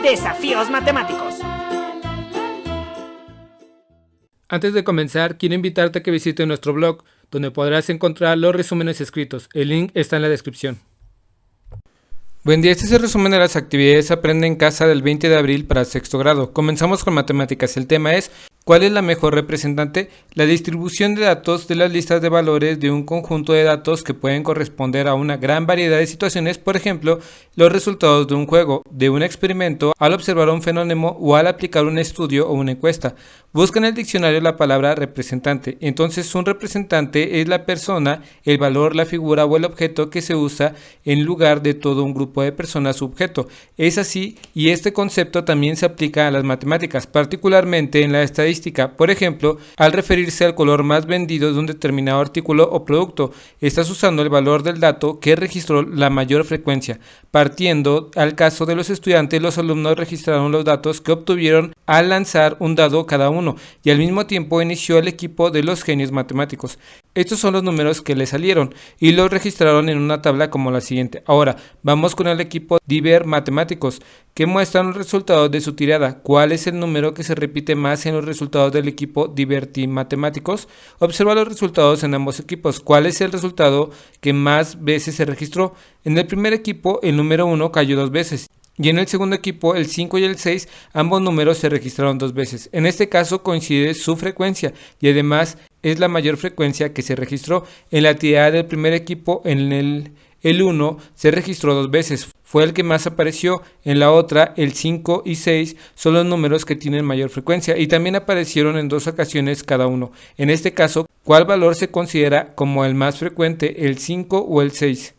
Desafíos matemáticos. Antes de comenzar, quiero invitarte a que visites nuestro blog, donde podrás encontrar los resúmenes escritos. El link está en la descripción. Buen día, este es el resumen de las actividades Aprende en Casa del 20 de abril para sexto grado. Comenzamos con matemáticas. El tema es ¿cuál es la mejor representante? La distribución de datos de las listas de valores de un conjunto de datos que pueden corresponder a una gran variedad de situaciones, por ejemplo, los resultados de un juego, de un experimento, al observar un fenómeno o al aplicar un estudio o una encuesta. Busca en el diccionario la palabra representante. Entonces, un representante es la persona, el valor, la figura o el objeto que se usa en lugar de todo un grupo de personas u objeto. Es así, y este concepto también se aplica a las matemáticas, particularmente en la estadística. Por ejemplo, al referirse al color más vendido de un determinado artículo o producto, estás usando el valor del dato que registró la mayor frecuencia. Partiendo al caso de los estudiantes, los alumnos registraron los datos que obtuvieron al lanzar un dado cada uno, y al mismo tiempo inició el equipo de los genios matemáticos. Estos son los números que le salieron y los registraron en una tabla como la siguiente. Ahora vamos con el equipo Diver Matemáticos, que muestran los resultados de su tirada. ¿Cuál es el número que se repite más en los resultados del equipo Diverti Matemáticos? Observa los resultados en ambos equipos. ¿Cuál es el resultado que más veces se registró? En el primer equipo el número 1 cayó 2 veces. Y en el segundo equipo, el 5 y el 6, ambos números se registraron 2 veces. En este caso coincide su frecuencia y además es la mayor frecuencia que se registró. En la tirada del primer equipo, en el 1 se registró 2 veces. Fue el que más apareció. En la otra, el 5 y 6 son los números que tienen mayor frecuencia y también aparecieron en 2 ocasiones cada uno. En este caso, ¿cuál valor se considera como el más frecuente, el 5 o el 6?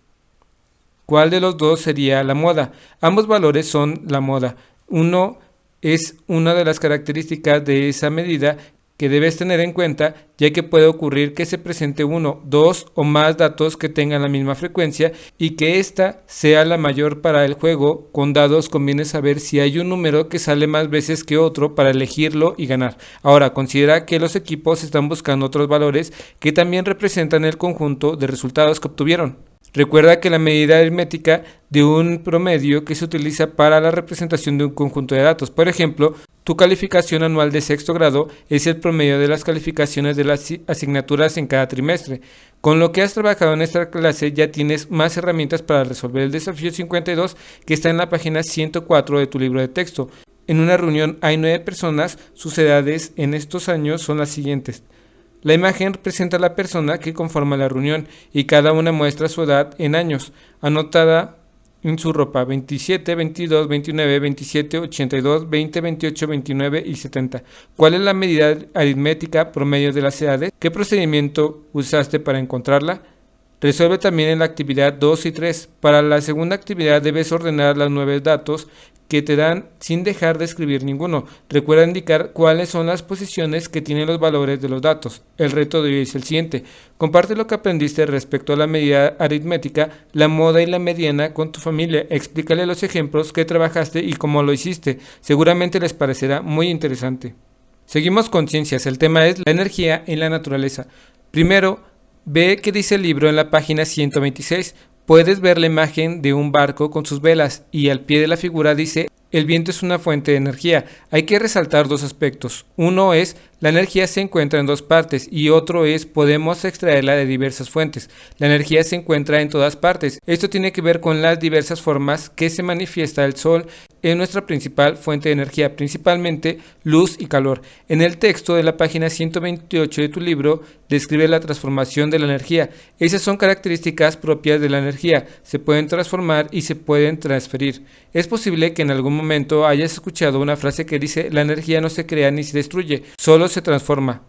¿Cuál de los dos sería la moda? Ambos valores son la moda. Uno es una de las características de esa medida que debes tener en cuenta, ya que puede ocurrir que se presente uno, dos o más datos que tengan la misma frecuencia y que ésta sea la mayor para el juego. Con dados conviene saber si hay un número que sale más veces que otro para elegirlo y ganar. Ahora, considera que los equipos están buscando otros valores que también representan el conjunto de resultados que obtuvieron. Recuerda que la medida aritmética de un promedio que se utiliza para la representación de un conjunto de datos. Por ejemplo, tu calificación anual de sexto grado es el promedio de las calificaciones de las asignaturas en cada trimestre. Con lo que has trabajado en esta clase ya tienes más herramientas para resolver el desafío 52 que está en la página 104 de tu libro de texto. En una reunión hay 9 personas, sus edades en estos años son las siguientes. La imagen representa a la persona que conforma la reunión y cada una muestra su edad en años, anotada en su ropa: 27, 22, 29, 27, 82, 20, 28, 29 y 70. ¿Cuál es la medida aritmética promedio de las edades? ¿Qué procedimiento usaste para encontrarla? Resuelve también en la actividad 2 y 3. Para la segunda actividad debes ordenar los 9 datos que te dan sin dejar de escribir ninguno. Recuerda indicar cuáles son las posiciones que tienen los valores de los datos. El reto de hoy es el siguiente. Comparte lo que aprendiste respecto a la medida aritmética, la moda y la mediana con tu familia. Explícale los ejemplos que trabajaste y cómo lo hiciste. Seguramente les parecerá muy interesante. Seguimos con ciencias. El tema es la energía en la naturaleza. Primero, ve qué dice el libro en la página 126. Puedes ver la imagen de un barco con sus velas y al pie de la figura dice: el viento es una fuente de energía. Hay que resaltar dos aspectos. Uno es, la energía se encuentra en dos partes y otro es, podemos extraerla de diversas fuentes. La energía se encuentra en todas partes. Esto tiene que ver con las diversas formas que se manifiesta el sol en nuestra principal fuente de energía, principalmente luz y calor. En el texto de la página 128 de tu libro describe la transformación de la energía. Esas son características propias de la energía. Se pueden transformar y se pueden transferir. Es posible que en algún momento hayas escuchado una frase que dice: la energía no se crea ni se destruye, solo se transforma.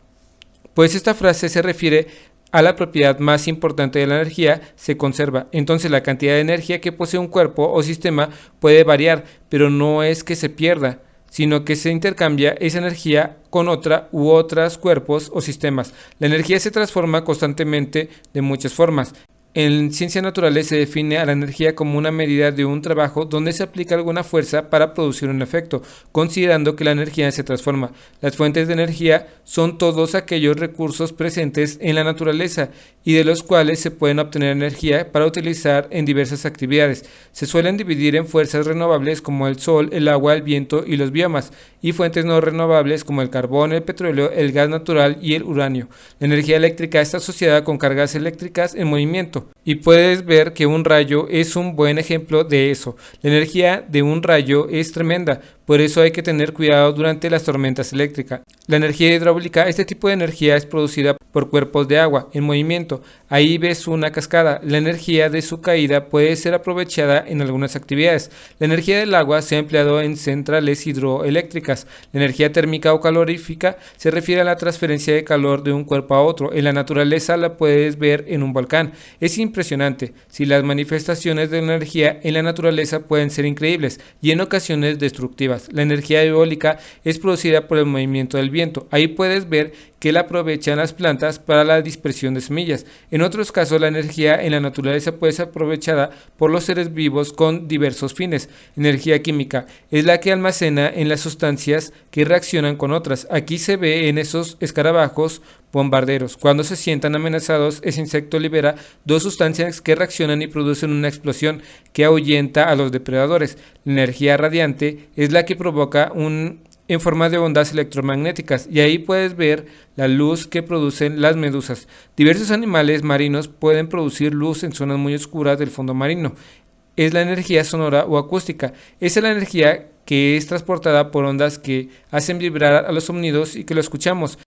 Pues esta frase se refiere a la propiedad más importante de la energía: se conserva. Entonces la cantidad de energía que posee un cuerpo o sistema puede variar, pero no es que se pierda, sino que se intercambia esa energía con otra u otros cuerpos o sistemas. La energía se transforma constantemente de muchas formas. En ciencias naturales se define a la energía como una medida de un trabajo donde se aplica alguna fuerza para producir un efecto, considerando que la energía se transforma. Las fuentes de energía son todos aquellos recursos presentes en la naturaleza y de los cuales se pueden obtener energía para utilizar en diversas actividades. Se suelen dividir en fuerzas renovables como el sol, el agua, el viento y los biomas, y fuentes no renovables como el carbón, el petróleo, el gas natural y el uranio. La energía eléctrica está asociada con cargas eléctricas en movimiento. Y puedes ver que un rayo es un buen ejemplo de eso. La energía de un rayo es tremenda, por eso hay que tener cuidado durante las tormentas eléctricas. La energía hidráulica, este tipo de energía es producida por cuerpos de agua en movimiento. Ahí ves una cascada. La energía de su caída puede ser aprovechada en algunas actividades. La energía del agua se ha empleado en centrales hidroeléctricas. La energía térmica o calorífica se refiere a la transferencia de calor de un cuerpo a otro. En la naturaleza la puedes ver en un volcán. Es impresionante. Si las manifestaciones de la energía en la naturaleza pueden ser increíbles y en ocasiones destructivas. La energía eólica es producida por el movimiento del viento. Ahí puedes ver que la aprovechan las plantas para la dispersión de semillas. En otros casos, la energía en la naturaleza puede ser aprovechada por los seres vivos con diversos fines. Energía química es la que almacena en las sustancias que reaccionan con otras. Aquí se ve en esos escarabajos bombarderos. Cuando se sientan amenazados, ese insecto libera dos sustancias que reaccionan y producen una explosión que ahuyenta a los depredadores. La energía radiante es la que provoca en forma de ondas electromagnéticas, y ahí puedes ver la luz que producen las medusas. Diversos animales marinos pueden producir luz en zonas muy oscuras del fondo marino. Es la energía sonora o acústica. Esa es la energía que es transportada por ondas que hacen vibrar a los sonidos y que lo escuchamos.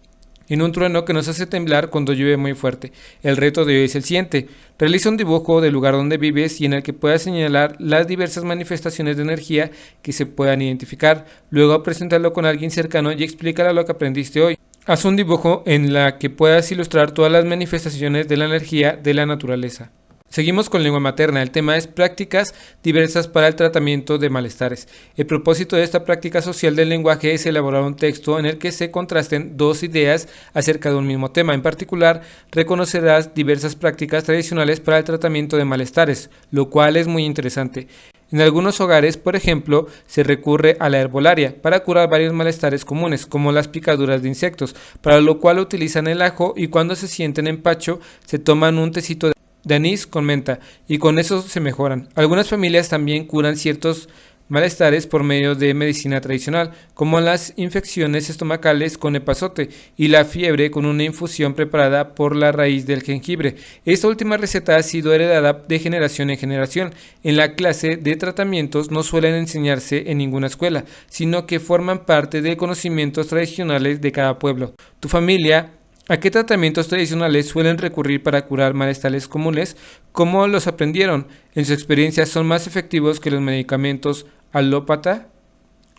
En un trueno que nos hace temblar cuando llueve muy fuerte. El reto de hoy es el siguiente. Realiza un dibujo del lugar donde vives y en el que puedas señalar las diversas manifestaciones de energía que se puedan identificar. Luego preséntalo con alguien cercano y explícale lo que aprendiste hoy. Haz un dibujo en la que puedas ilustrar todas las manifestaciones de la energía de la naturaleza. Seguimos con lengua materna. El tema es prácticas diversas para el tratamiento de malestares. El propósito de esta práctica social del lenguaje es elaborar un texto en el que se contrasten dos ideas acerca de un mismo tema. En particular, reconocerás diversas prácticas tradicionales para el tratamiento de malestares, lo cual es muy interesante. En algunos hogares, por ejemplo, se recurre a la herbolaria para curar varios malestares comunes, como las picaduras de insectos, para lo cual utilizan el ajo y cuando se sienten empacho se toman un tecito de anís con menta y con eso se mejoran. Algunas familias también curan ciertos malestares por medio de medicina tradicional, como las infecciones estomacales con epazote y la fiebre con una infusión preparada por la raíz del jengibre. Esta última receta ha sido heredada de generación en generación. En la clase de tratamientos no suelen enseñarse en ninguna escuela, sino que forman parte de conocimientos tradicionales de cada pueblo. Tu familia, ¿a qué tratamientos tradicionales suelen recurrir para curar malestares comunes? ¿Cómo los aprendieron? ¿En su experiencia son más efectivos que los medicamentos alópata?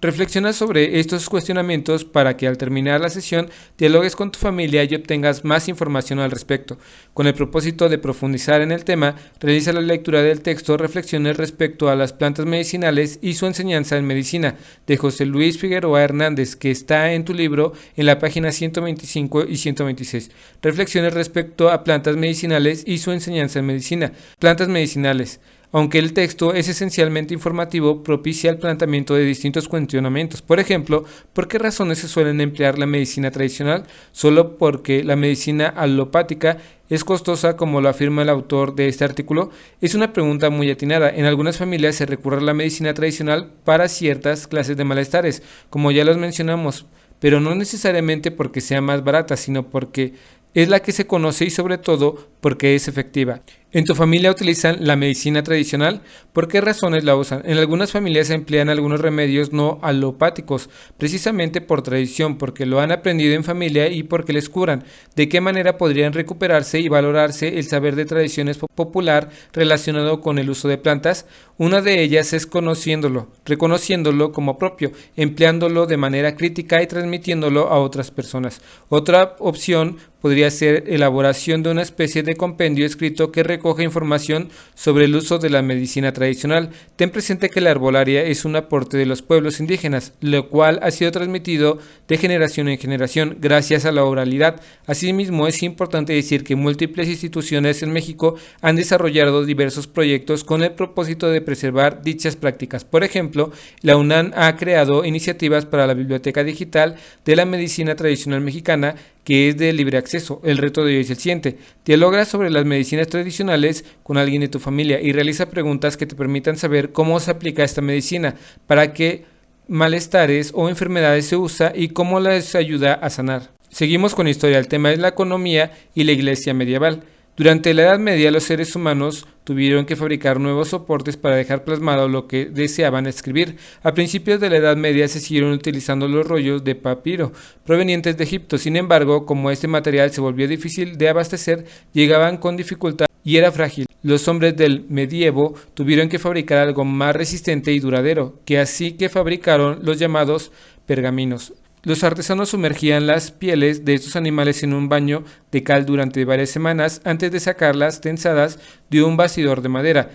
Reflexiona sobre estos cuestionamientos para que al terminar la sesión dialogues con tu familia y obtengas más información al respecto. Con el propósito de profundizar en el tema, realiza la lectura del texto Reflexiones respecto a las plantas medicinales y su enseñanza en medicina, de José Luis Figueroa Hernández, que está en tu libro en la página 125 y 126. Reflexiones respecto a plantas medicinales y su enseñanza en medicina. Plantas medicinales. Aunque el texto es esencialmente informativo, propicia el planteamiento de distintos cuestionamientos. Por ejemplo, ¿por qué razones se suelen emplear la medicina tradicional? ¿Solo porque la medicina alopática es costosa, como lo afirma el autor de este artículo? Es una pregunta muy atinada. En algunas familias se recurre a la medicina tradicional para ciertas clases de malestares, como ya los mencionamos, pero no necesariamente porque sea más barata, sino porque es la que se conoce y sobre todo porque es efectiva. ¿En tu familia utilizan la medicina tradicional? ¿Por qué razones la usan? En algunas familias se emplean algunos remedios no alopáticos, precisamente por tradición, porque lo han aprendido en familia y porque les curan. ¿De qué manera podrían recuperarse y valorarse el saber de tradiciones popular relacionado con el uso de plantas? Una de ellas es conociéndolo, reconociéndolo como propio, empleándolo de manera crítica y transmitiéndolo a otras personas. Otra opción podría ser elaboración de una especie de compendio escrito que recoge información sobre el uso de la medicina tradicional. Ten presente que la herbolaria es un aporte de los pueblos indígenas, lo cual ha sido transmitido de generación en generación gracias a la oralidad. Asimismo, es importante decir que múltiples instituciones en México han desarrollado diversos proyectos con el propósito de preservar dichas prácticas. Por ejemplo, la UNAM ha creado iniciativas para la Biblioteca Digital de la Medicina Tradicional Mexicana, que es de libre acceso. El reto de hoy es el siguiente: dialoga sobre las medicinas tradicionales con alguien de tu familia y realiza preguntas que te permitan saber cómo se aplica esta medicina, para qué malestares o enfermedades se usa y cómo les ayuda a sanar. Seguimos con la historia. El tema es la economía y la iglesia medieval. Durante la Edad Media, los seres humanos tuvieron que fabricar nuevos soportes para dejar plasmado lo que deseaban escribir. A principios de la Edad Media se siguieron utilizando los rollos de papiro provenientes de Egipto. Sin embargo, como este material se volvió difícil de abastecer, llegaban con dificultad y era frágil. Los hombres del medievo tuvieron que fabricar algo más resistente y duradero, así que fabricaron los llamados pergaminos. Los artesanos sumergían las pieles de estos animales en un baño de cal durante varias semanas antes de sacarlas tensadas de un bastidor de madera.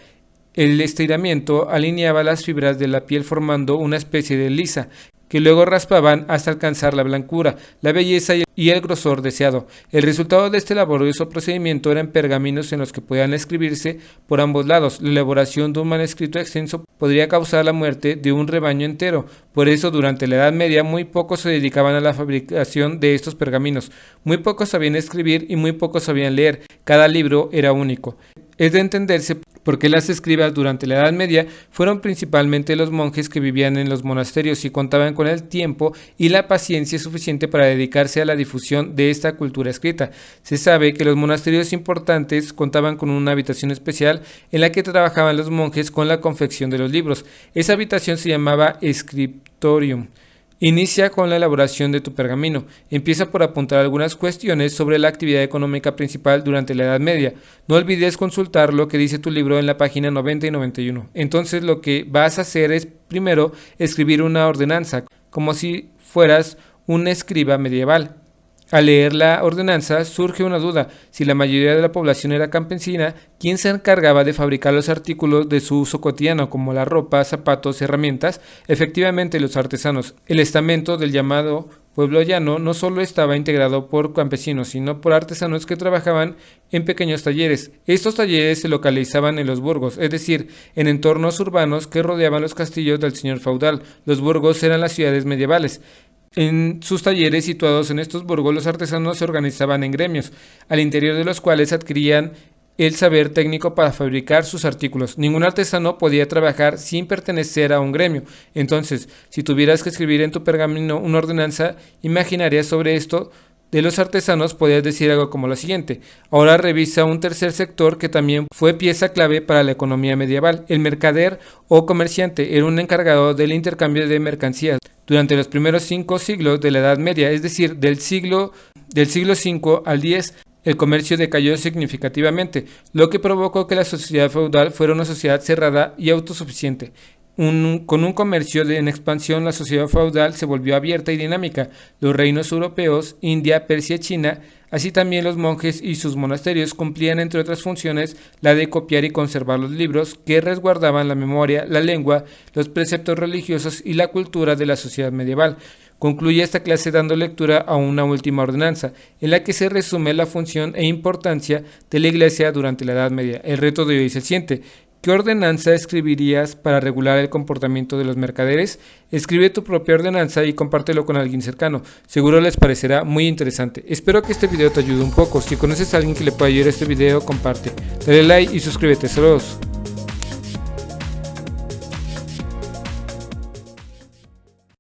El estiramiento alineaba las fibras de la piel formando una especie de lisa, que luego raspaban hasta alcanzar la blancura, la belleza y el grosor deseado. El resultado de este laborioso procedimiento eran pergaminos en los que podían escribirse por ambos lados. La elaboración de un manuscrito extenso podría causar la muerte de un rebaño entero. Por eso, durante la Edad Media, muy pocos se dedicaban a la fabricación de estos pergaminos. Muy pocos sabían escribir y muy pocos sabían leer. Cada libro era único. Es de entenderse por qué las escribas durante la Edad Media fueron principalmente los monjes que vivían en los monasterios y contaban con el tiempo y la paciencia suficiente para dedicarse a la difusión de esta cultura escrita. Se sabe que los monasterios importantes contaban con una habitación especial en la que trabajaban los monjes con la confección de los libros. Esa habitación se llamaba scriptorium. Inicia con la elaboración de tu pergamino. Empieza por apuntar algunas cuestiones sobre la actividad económica principal durante la Edad Media. No olvides consultar lo que dice tu libro en la página 90 y 91. Entonces lo que vas a hacer es primero escribir una ordenanza, como si fueras un escriba medieval. Al leer la ordenanza surge una duda: si la mayoría de la población era campesina, ¿quién se encargaba de fabricar los artículos de su uso cotidiano, como la ropa, zapatos, herramientas? Efectivamente, los artesanos. El estamento del llamado pueblo llano no solo estaba integrado por campesinos, sino por artesanos que trabajaban en pequeños talleres. Estos talleres se localizaban en los burgos, es decir, en entornos urbanos que rodeaban los castillos del señor feudal. Los burgos eran las ciudades medievales. En sus talleres situados en estos burgos, los artesanos se organizaban en gremios, al interior de los cuales adquirían el saber técnico para fabricar sus artículos. Ningún artesano podía trabajar sin pertenecer a un gremio. Entonces, si tuvieras que escribir en tu pergamino una ordenanza imaginaria sobre esto de los artesanos, podías decir algo como lo siguiente: ahora revisa un tercer sector que también fue pieza clave para la economía medieval. El mercader o comerciante era un encargado del intercambio de mercancías. Durante los primeros 5 siglos de la Edad Media, es decir, del siglo V al X, el comercio decayó significativamente, lo que provocó que la sociedad feudal fuera una sociedad cerrada y autosuficiente. Con un comercio en expansión, la sociedad feudal se volvió abierta y dinámica. Los reinos europeos, India, Persia y China, así también los monjes y sus monasterios, cumplían entre otras funciones la de copiar y conservar los libros que resguardaban la memoria, la lengua, los preceptos religiosos y la cultura de la sociedad medieval. Concluye esta clase dando lectura a una última ordenanza, en la que se resume la función e importancia de la Iglesia durante la Edad Media. El reto de hoy es el siguiente: ¿qué ordenanza escribirías para regular el comportamiento de los mercaderes? Escribe tu propia ordenanza y compártelo con alguien cercano. Seguro les parecerá muy interesante. Espero que este video te ayude un poco. Si conoces a alguien que le pueda ayudar a este video, comparte. Dale like y suscríbete. Saludos.